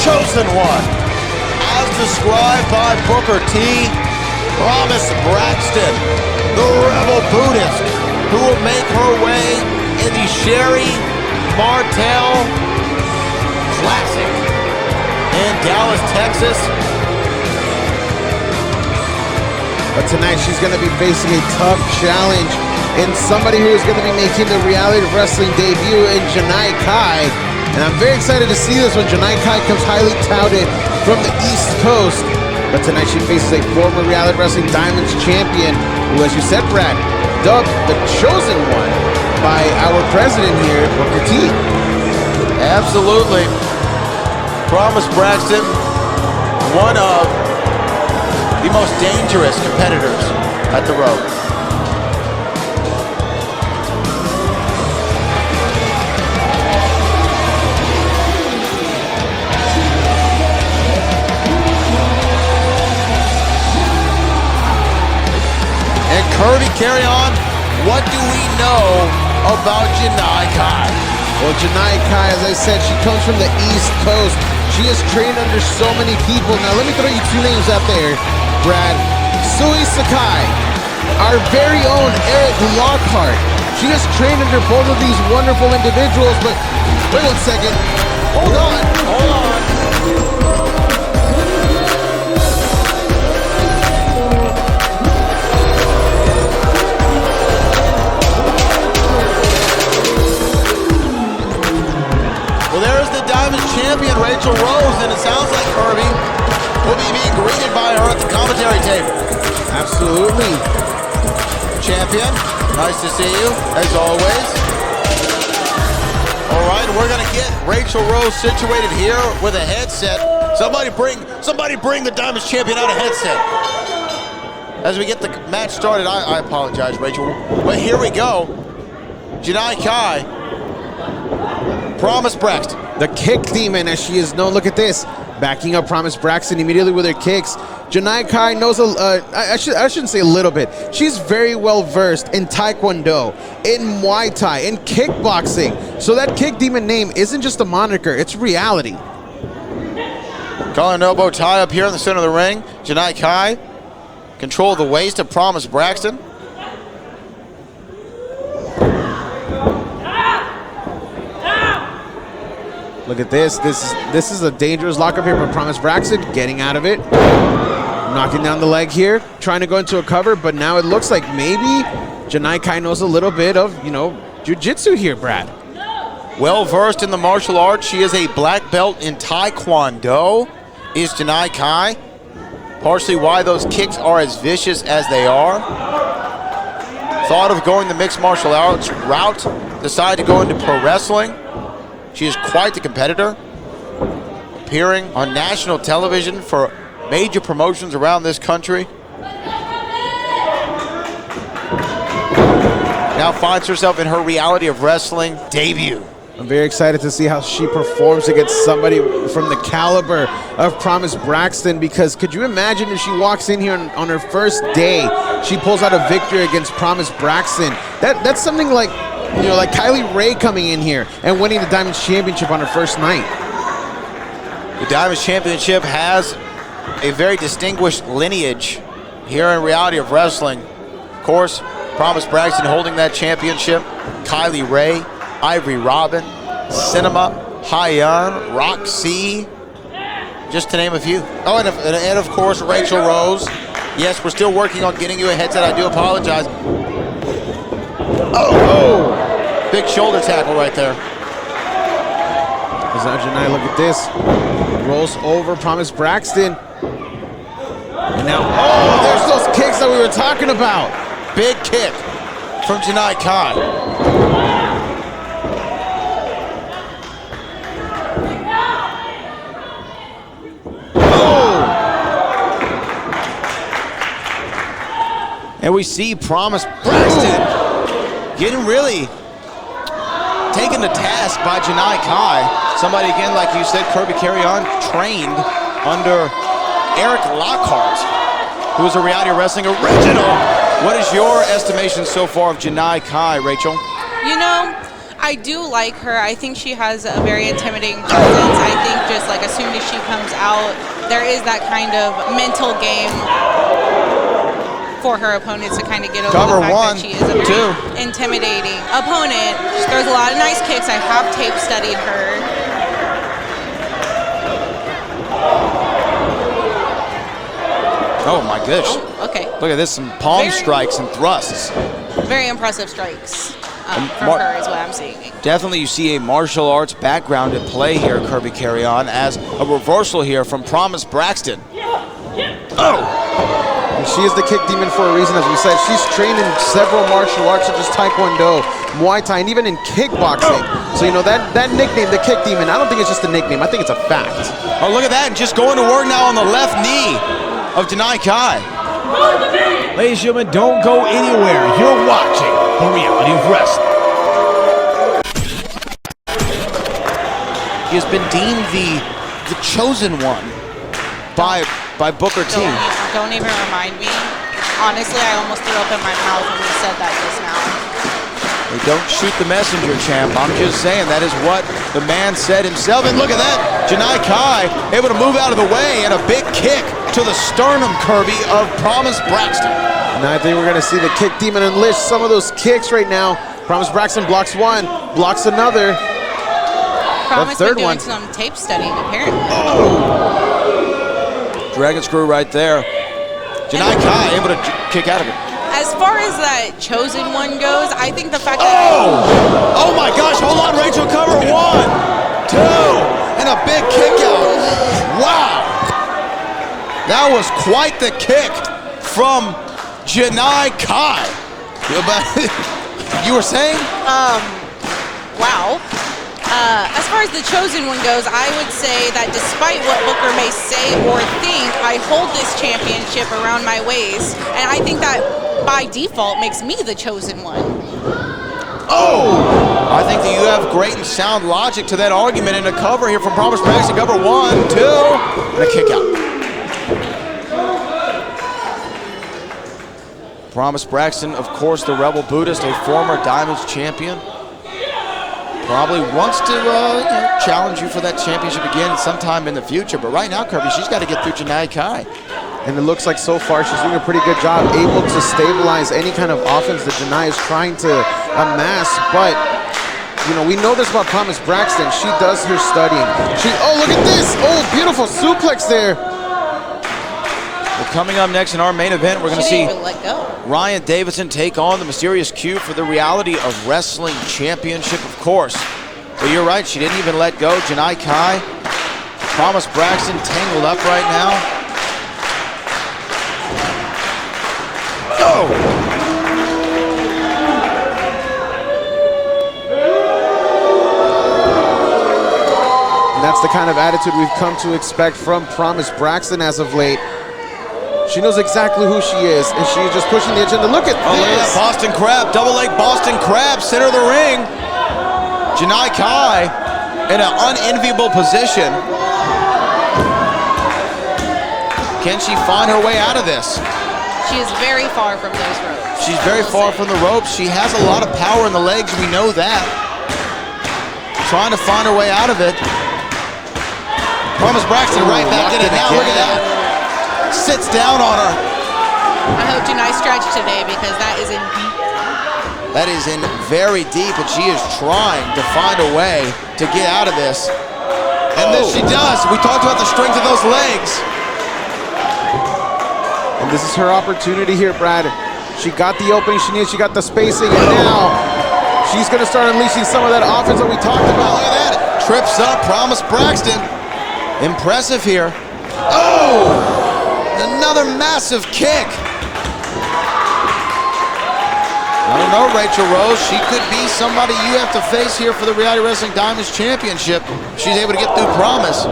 chosen one. As described by Booker T, Promise Braxton, the rebel Buddhist, who will make her way in the Sherry Martel Classic in Dallas, Texas. But tonight she's going to be facing a tough challenge in somebody who is going to be making the reality of wrestling debut in Janai Kai. And I'm very excited to see this when Janai Kai comes highly touted from the East Coast. But tonight she faces a former reality wrestling Diamonds champion who, as you said, Brad, dubbed the chosen one by our president here, Booker T. Absolutely. Promise Braxton, one of the most dangerous competitors at the rope. And Kirby, carry on. What do we know about Janai Kai? Well, Janai Kai, as I said, she comes from the East Coast. She has trained under so many people. Now, let me throw you two names out there, Brad. Sui Sakai, our very own Eric Lockhart. She has trained under both of these wonderful individuals, but wait 1 second. Hold on. Well, there's the Diamond champion, Rachel Rose, and it sounds like Kirby will be being greeted by her at the commentary table. Absolutely. Champion, nice to see you, as always. All right, we're gonna get Rachel Rose situated here with a headset. Somebody bring the Diamonds champion out a headset. As we get the match started, I apologize, Rachel. But here we go. Janai Kai, Promise Braxton. The kick demon, as she is known. Look at this. Backing up Promise Braxton immediately with her kicks. Janai Kai knows, I shouldn't say a little bit. She's very well versed in Taekwondo, in Muay Thai, in kickboxing. So that kick demon name isn't just a moniker, it's reality. Collar and elbow tie up here in the center of the ring. Janai Kai, control the waist of Promise Braxton. Look at this. This is a dangerous lockup here for Promise Braxton. Getting out of it. Knocking down the leg here. Trying to go into a cover, but now it looks like maybe Janai Kai knows a little bit of, jiu-jitsu here, Brad. Well versed in the martial arts. She is a black belt in Taekwondo, is Janai Kai. Partially why those kicks are as vicious as they are. Thought of going the mixed martial arts route. Decided to go into pro wrestling. She is quite the competitor, appearing on national television for major promotions around this country. Now finds herself in her reality of wrestling debut. I'm very excited to see how she performs against somebody from the caliber of Promise Braxton, because could you imagine if she walks in here on her first day, she pulls out a victory against Promise Braxton? That's something like Kylie Ray coming in here and winning the Diamonds Championship on her first night. The Diamonds Championship has a very distinguished lineage here in reality of wrestling. Of course, Promise Braxton holding that championship. Kylie Ray, Ivory Robin, Cinema, Hyan, Roxy, just to name a few. Oh, and of course, Rachel Rose. Yes, we're still working on getting you a headset. I do apologize. Oh! Big shoulder tackle right there. As now Janai, look at this. Rolls over Promise Braxton. And now, there's those kicks that we were talking about. Big kick from Janai Kai. And we see Promise Braxton getting really taken to task by Janai Kai. Somebody, again, like you said, Kirby Carry-On, trained under Eric Lockhart, who is a reality wrestling original. What is your estimation so far of Janai Kai, Rachel? I do like her. I think she has a very intimidating presence. I think, just like as soon as she comes out, there is that kind of mental game for her opponents to kind of get over Cover the fact one, that she is a very intimidating opponent. She throws a lot of nice kicks. I have tape studied her. Oh my gosh. Oh, okay. Look at this, some palm strikes and thrusts. Very impressive strikes from her is what I'm seeing. Definitely you see a martial arts background at play here, Kirby Carrion, as a reversal here from Promise Braxton. Oh! And she is the kick demon for a reason, as we said. She's trained in several martial arts such as Taekwondo, Muay Thai, and even in kickboxing. So, you know, that nickname, the kick demon, I don't think it's just a nickname. I think it's a fact. Oh, look at that. And just going to work now on the left knee of Janai Kai. Ladies and gentlemen, don't go anywhere. You're watching The Reality of Wrestling. He has been deemed the chosen one by Booker T. Don't even remind me. Honestly, I almost threw up in my mouth when you said that just now. They don't shoot the messenger, champ. I'm just saying that is what the man said himself. And look at that. Janai Kai able to move out of the way and a big kick to the sternum, Kirby, of Promise Braxton. And I think we're going to see the kick demon unleash some of those kicks right now. Promise Braxton blocks one, blocks another. Promise been doing some tape studying, apparently. Dragon screw right there. Janai Kai able to kick out of it. As far as that chosen one goes, I think the fact that... Oh my gosh, hold on, Rachel, cover 1, 2, and a big kick out. Wow. That was quite the kick from Janai Kai. You were saying? Wow. As far as the chosen one goes, I would say that despite what Booker may say or think, I hold this championship around my waist, and I think that by default makes me the chosen one. Oh! I think that you have great and sound logic to that argument, and a cover here from Promise Braxton. Cover 1, 2, and a kick out. Promise Braxton, of course, the Rebel Buddhist, a former Diamonds champion. Probably wants to challenge you for that championship again sometime in the future. But right now, Kirby, she's got to get through Janai Kai. And it looks like so far she's doing a pretty good job, able to stabilize any kind of offense that Janai is trying to amass. But, you know, we know this about Promise Braxton. She does her studying. Oh, look at this. Oh, beautiful suplex there. Well, coming up next in our main event, we're going to see Ryan Davidson take on the Mysterious Q for the Reality of Wrestling Championship, of course. But you're right, she didn't even let go. Janai Kai, Promise Braxton tangled up right now. Oh! And that's the kind of attitude we've come to expect from Promise Braxton as of late. She knows exactly who she is, and she's just pushing the agenda. Look at this. Look at that Boston Crab, double leg Boston Crab, center of the ring. Janai Kai in an unenviable position. Can she find her way out of this? She is very far from those ropes. She's very far from the ropes. She has a lot of power in the legs, we know that. Trying to find her way out of it. Promise Braxton right back in it now, look at that. Sits down on her. I hope Janai stretched today because that is in deep. That is in very deep, and she is trying to find a way to get out of this. And this she does. We talked about the strength of those legs. And this is her opportunity here, Brad. She got the opening she needed, she got the spacing, and now she's gonna start unleashing some of that offense that we talked about. Look at that. Trips up, Promise Braxton. Impressive here. Oh! Another massive kick. I don't know, Rachel Rose. She could be somebody you have to face here for the Reality Wrestling Diamonds Championship. She's able to get through Promise.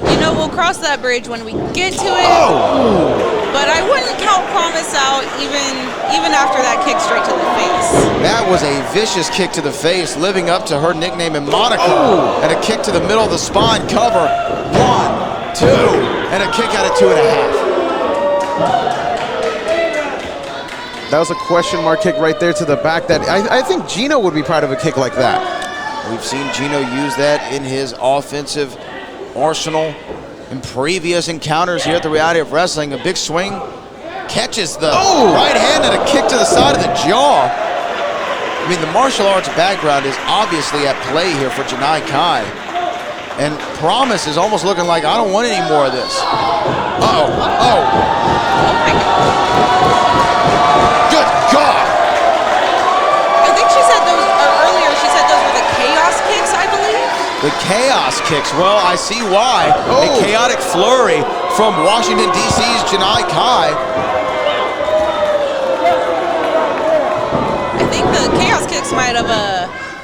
You know, we'll cross that bridge when we get to it. Oh! But I wouldn't count Promise out even after that kick straight to the face. That was a vicious kick to the face, living up to her nickname and moniker. Oh. And a kick to the middle of the spine. Cover. 1, 2, and a kick out of 2.5. That was a question mark kick right there to the back that I think Gino would be proud of a kick like that. We've seen Gino use that in his offensive arsenal in previous encounters here at the Reality of Wrestling. A big swing, catches the right hand and a kick to the side of the jaw. I mean, the martial arts background is obviously at play here for Janai Kai. And Promise is almost looking like, I don't want any more of this. Uh-oh, uh-oh. Good God. I think she said those, or earlier she said those were the chaos kicks, I believe. The chaos kicks, well, I see why. A chaotic flurry from Washington, D.C.'s Janai Kai. I think the chaos kicks might have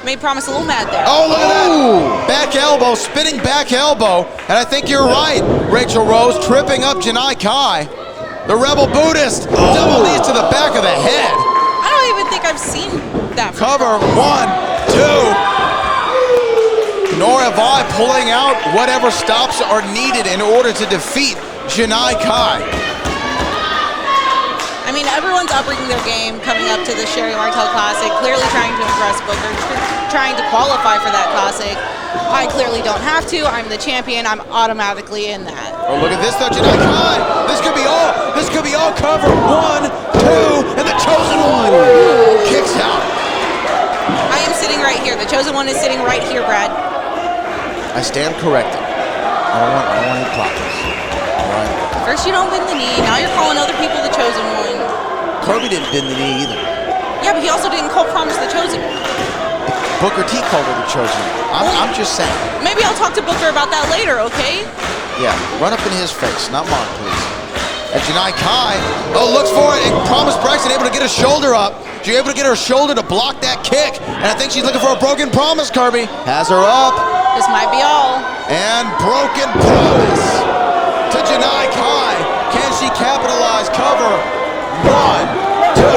made Promise a little mad there. Oh, look at that. Back elbow, spinning back elbow. And I think you're right, Rachel Rose, tripping up Janai Kai. The Rebel Buddhist, double knees to the back of the head. I don't even think I've seen that. Cover, 1, 2. Nor have I, pulling out whatever stops are needed in order to defeat Janai Kai. I mean, everyone's upping their game coming up to the Sherry Martel Classic, clearly trying to impress Booker, trying to qualify for that Classic. I clearly don't have to. I'm the champion. I'm automatically in that. Oh, look at this though, Janai Kai. This could be all. This could be all cover. 1, 2, and the Chosen One kicks out. I am sitting right here. The Chosen One is sitting right here, Brad. I stand corrected. I don't want any problems. All right. First you don't bend the knee. Now you're calling other people the Chosen One. Kirby didn't bend the knee either. Yeah, but he also didn't call Promise the Chosen One. Booker T called her the Chosen One. I'm just saying. Maybe I'll talk to Booker about that later, okay? Yeah, run up in his face, not mine, please. And Janai Kai, looks for it, and Promise Braxton able to get his shoulder up. She's able to get her shoulder to block that kick, and I think she's looking for a broken Promise, Kirby. Has her up. This might be all. And broken Promise to Janai Kai. Can she capitalize? Cover. 1, 2, 3.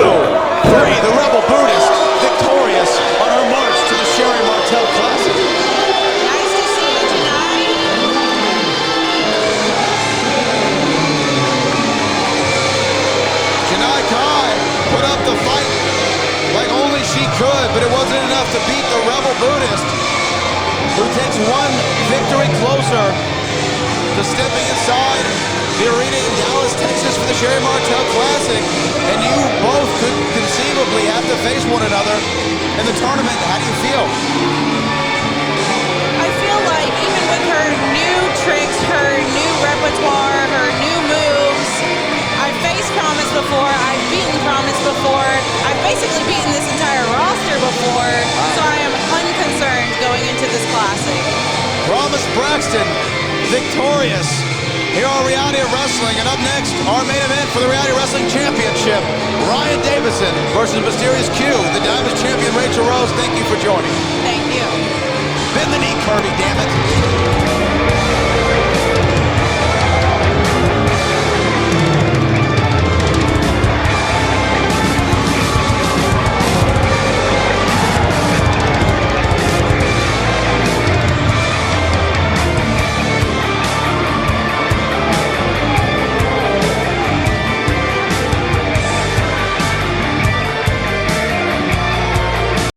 The Rebel Buddhist victorious on her march to the Sherry Martel Classic. Nice to see you, Janai. Janai Kai put up the fight like only she could, but it wasn't enough to beat the Rebel Buddhist, who takes one victory closer to stepping inside the arena in Dallas, Texas for the Sherry Martel Classic. And you both could conceivably have to face one another in the tournament. How do you feel? I feel like even with her new tricks, her new repertoire, her new moves, I've faced Promise before, I've beaten Promise before, I've basically beaten this entire roster before, so I am unconcerned going into this Classic. Promise Braxton victorious here on Reality of Wrestling. And up next, our main event for the Reality Wrestling Championship, Ryan Davison versus Mysterious Q, the Diamond Champion Rachel Rose. Thank you for joining. Thank you. Bend the knee, Kirby, damn it.